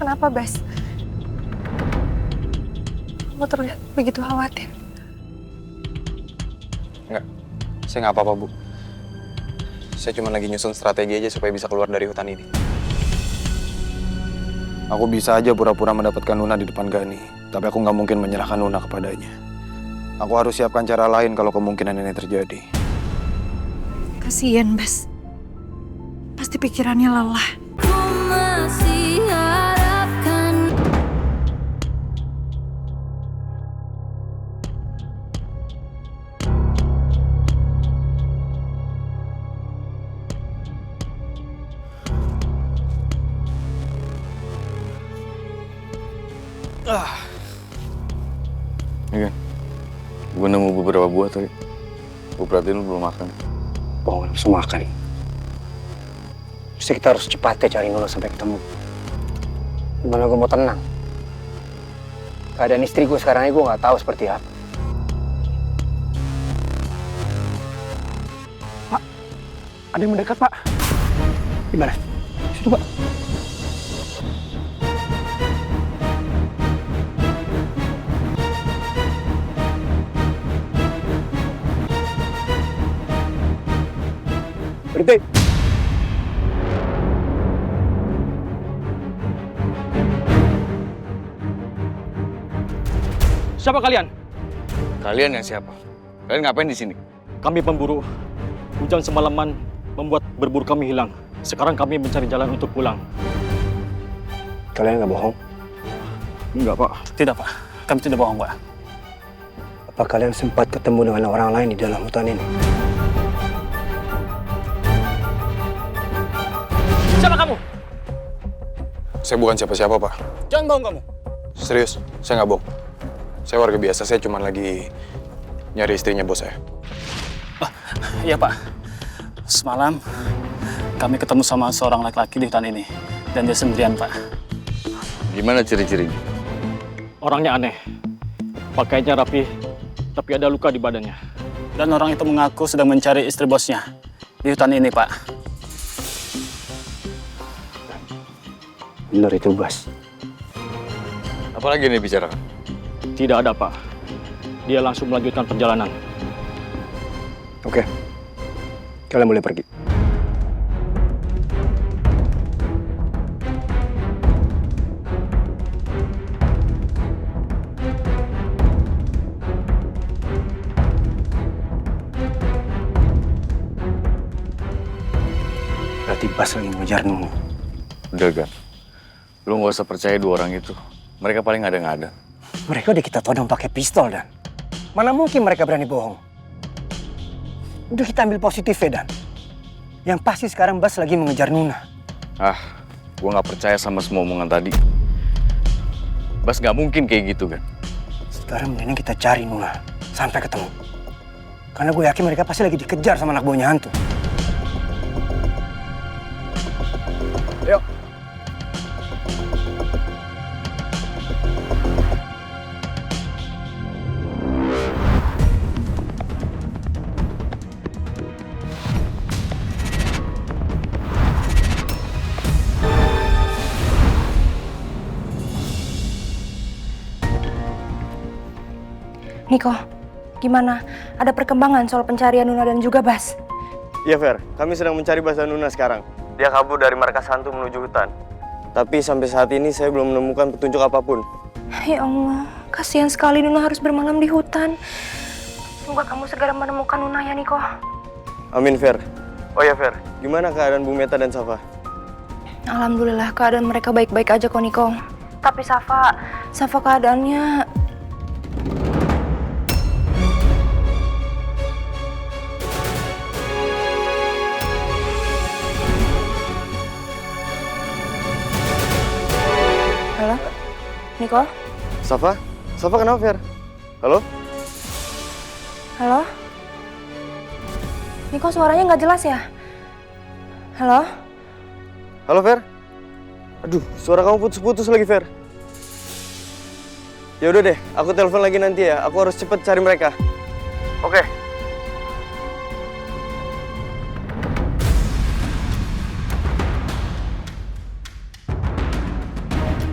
kenapa, Bas? Kamu terlihat begitu khawatir. Enggak, saya nggak apa-apa, Bu. Saya cuma lagi nyusun strategi aja supaya bisa keluar dari hutan ini. Aku bisa aja pura-pura mendapatkan Nuna di depan Gani, tapi aku nggak mungkin menyerahkan Nuna kepadanya. Aku harus siapkan cara lain kalau kemungkinan ini terjadi. Kasian, Bas. Pasti pikirannya lelah. Ini kan, gue nemu beberapa buah tadi. Gue perhatiin lu belum makan. Bohong, langsung makan. Mesti kita harus cepatnya cari Nuna sampai ketemu. Gimana gue mau tenang? Keadaan istri gue sekarang ini gue nggak tahu seperti apa. Pak, ada yang mendekat, Pak. Di mana? Situ, Pak. Berhenti. Siapa kalian? Kalian yang siapa? Kalian ngapain di sini? Kami pemburu. Hujan semalaman membuat berburu kami hilang. Sekarang kami mencari jalan untuk pulang. Kalian nggak bohong? Enggak, Pak. Tidak, Pak. Kami tidak bohong, Pak. Apa kalian sempat ketemu dengan orang lain di dalam hutan ini? Siapa kamu? Saya bukan siapa-siapa, Pak. Jangan bohong kamu. Serius, saya nggak bohong. Saya warga biasa, saya cuma lagi nyari istrinya bos saya. Iya, Pak. Semalam kami ketemu sama seorang laki-laki di hutan ini. Dan dia sendirian, Pak. Gimana ciri-cirinya? Orangnya aneh. Pakaiannya rapi, tapi ada luka di badannya. Dan orang itu mengaku sedang mencari istri bosnya di hutan ini, Pak. Benar itu, Bas. Apalagi nih bicarakan? Tidak ada, Pak. Dia langsung melanjutkan perjalanan. Oke. Kalian boleh pergi. Berarti Bas lagi mengejar Nunu. Udah, Gan. Lu nggak usah percaya dua orang itu. Mereka paling ada-ngada. Mereka udah kita todong pakai pistol, Dan. Mana mungkin mereka berani bohong? Udah kita ambil positif ya, Dan. Yang pasti sekarang Bas lagi mengejar Nuna. Gua nggak percaya sama semua omongan tadi. Bas nggak mungkin kayak gitu, Gan. Sekarang mendingan kita cari Nuna sampai ketemu. Karena gue yakin mereka pasti lagi dikejar sama anak buahnya hantu. Yuk. Niko, gimana? Ada perkembangan soal pencarian Nuna dan juga Bas? Iya, Fer. Kami sedang mencari Bas dan Nuna sekarang. Dia kabur dari markas hantu menuju hutan. Tapi sampai saat ini saya belum menemukan petunjuk apapun. Ya Allah, kasihan sekali Nuna harus bermalam di hutan. Semoga kamu segera menemukan Nuna ya, Niko. Amin, Fer. Oh ya, Fer. Gimana keadaan Bu Meta dan Safa? Alhamdulillah keadaan mereka baik-baik aja kok, Niko. Tapi Safa keadaannya... Halo? Niko? Safa? Safa kenapa, Fer? Halo? Halo? Niko, suaranya nggak jelas ya? Halo? Halo, Fer? Aduh, suara kamu putus-putus lagi, Fer. Ya udah deh, aku telepon lagi nanti ya. Aku harus cepet cari mereka. Oke.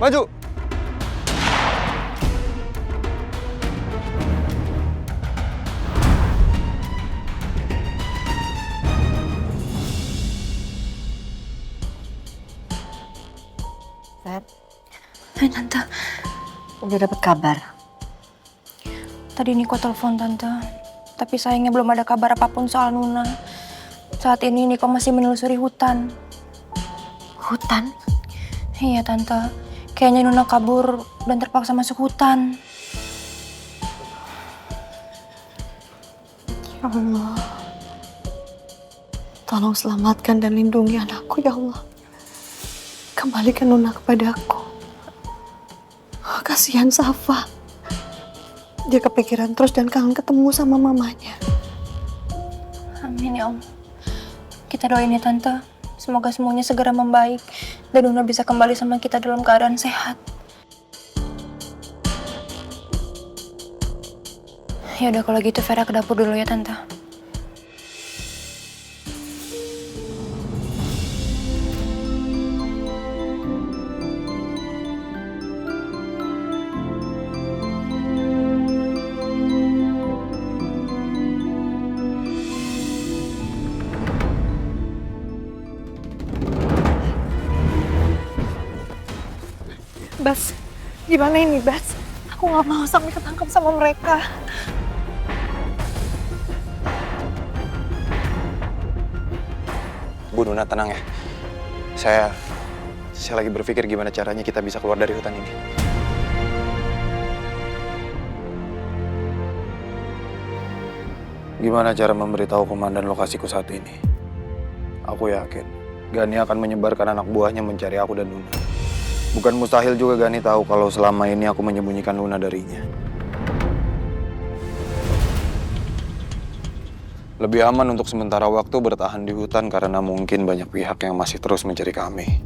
Maju! Feb, Hai Tante, udah dapat kabar? tadi Niko telepon Tante. Tapi sayangnya belum ada kabar apapun soal Nuna. Saat ini Niko masih menelusuri hutan. Hutan? Iya Tante, kayaknya Nuna kabur dan terpaksa masuk hutan. Ya Allah. Tolong selamatkan dan lindungi anakku, ya Allah. Kembalikan Nuna kepadaku. Oh, kasihan Safa. Dia kepikiran terus dan kangen ketemu sama mamanya. Amin ya Allah. Kita doain ya Tante. Semoga semuanya segera membaik dan Nuna bisa kembali sama kita dalam keadaan sehat. Ya udah kalau gitu Vera ke dapur dulu ya Tante. Bas, gimana ini Bas? Aku gak mau sampai ketangkap sama mereka. Bu Nuna, tenang ya. Saya lagi berpikir gimana caranya kita bisa keluar dari hutan ini. Gimana cara memberitahu komandan lokasiku saat ini? Aku yakin Gani akan menyebarkan anak buahnya mencari aku dan Nuna. Bukan mustahil juga Gani tahu kalau selama ini aku menyembunyikan Nuna darinya. Lebih aman untuk sementara waktu bertahan di hutan karena mungkin banyak pihak yang masih terus mencari kami.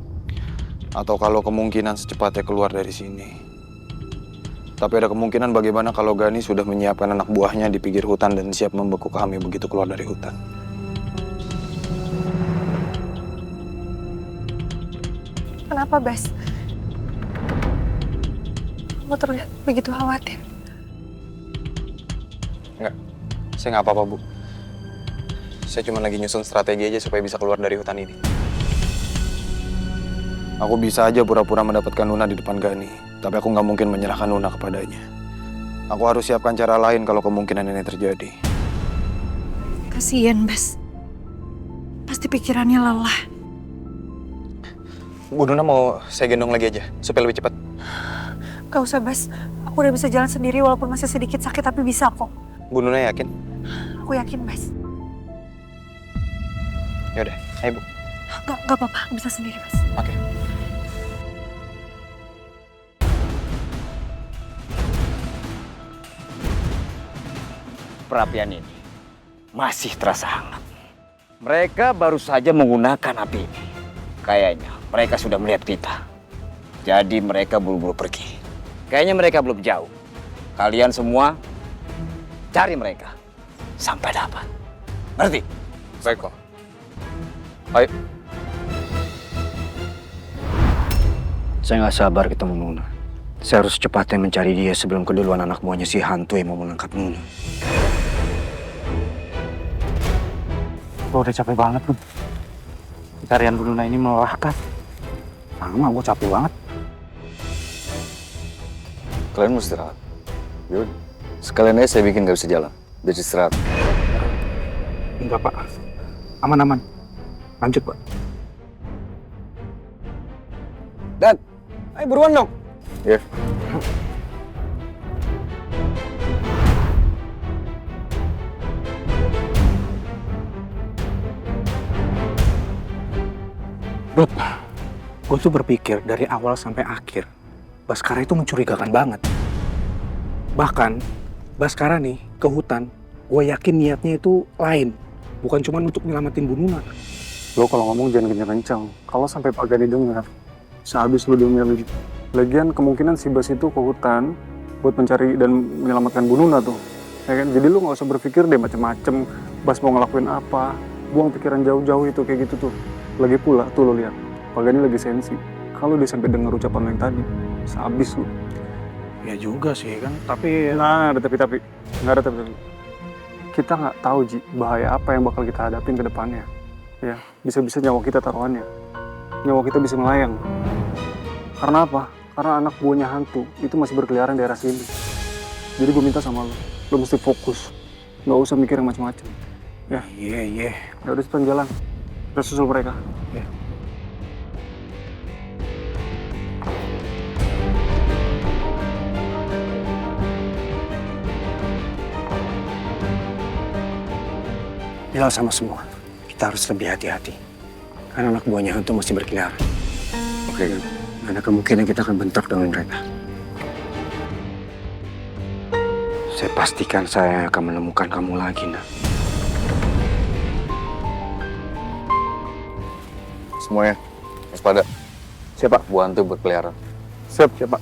Atau kalau kemungkinan secepatnya keluar dari sini. Tapi ada kemungkinan bagaimana kalau Gani sudah menyiapkan anak buahnya di pinggir hutan dan siap membekuk kami begitu keluar dari hutan. Kenapa Bas? Kamu terlihat begitu khawatir. Enggak, saya nggak apa-apa Bu. Saya cuma lagi nyusun strategi aja supaya bisa keluar dari hutan ini. Aku bisa aja pura-pura mendapatkan Nuna di depan Gani, tapi aku nggak mungkin menyerahkan Nuna kepadanya. Aku harus siapkan cara lain kalau kemungkinan ini terjadi. Kasian Bas. Pasti pikirannya lelah. Bu Nuna mau saya gendong lagi aja, supaya lebih cepat. Gak usah Bas, aku udah bisa jalan sendiri walaupun masih sedikit sakit tapi bisa kok. Bu Nuna yakin? Aku yakin Bas. Yaudah, ayo Bu. Gak apa-apa, aku bisa sendiri Bas. Oke. Perapian ini masih terasa hangat. Mereka baru saja menggunakan api ini. Kayaknya mereka sudah melihat kita. Jadi mereka buru-buru pergi. Kayaknya mereka belum jauh. Kalian semua cari mereka sampai dapat. Ngerti? Baik kok. Ayo. Saya nggak sabar ketemu Nuna. Saya harus cepatnya mencari dia sebelum keduluan anak buahnya si hantu yang mau menangkap Nuna. Gue udah capek banget, Bun. Pencarian Bu Nuna ini melelahkan. Sama, gue capek banget. Kalian mau istirahat? Yaudah. Sekalian aja saya bikin gak bisa jalan. Biar istirahat. Enggak, Pak. Aman-aman. Lanjut, Pak. Dad, ayo buruan dong. Ya. Bud, gue tuh berpikir dari awal sampai akhir, Baskara itu mencurigakan banget. Bahkan, Baskara nih ke hutan, gue yakin niatnya itu lain. Bukan cuma untuk nyelamatin Bu Nuna. Lo kalau ngomong jangan kencang-kencang. Kalau sampai Pak Gani dengar, sehabis lo dengar lagian kemungkinan si Bas itu ke hutan buat mencari dan menyelamatkan Bu Nuna tuh. Ya kan? Jadi lo nggak usah berpikir deh macem-macem Bas mau ngelakuin apa. Buang pikiran jauh-jauh itu kayak gitu tuh. Lagi pula tuh lo lihat, Pak Gani lagi sensi. Kalau dia sampai dengar ucapan lo yang tadi, Sehabis lu. Ya juga sih kan, tapi Nah, ada tapi. Nggak ada tapi. Kita nggak tahu, Ji, bahaya apa yang bakal kita hadapin ke depannya. Ya, bisa-bisa nyawa kita taruhannya. Nyawa kita bisa melayang. Karena apa? Karena anak buahnya hantu itu masih berkeliaran di daerah sini. Jadi gue minta sama lo mesti fokus. Nggak usah mikir yang macam-macam. Ya. Iya. Ya udah cepetan jalan. Kita susul mereka. Ya. Bilang sama semua, kita harus lebih hati-hati. Karena anak buahnya hantu masih berkeliaran. Oke kan? Ada kemungkinan kita akan bentrok dengan mereka. Saya pastikan saya akan menemukan kamu lagi, nak. Semuanya, waspada. Siapa? Bu hantu berkeliaran. Siap, Pak.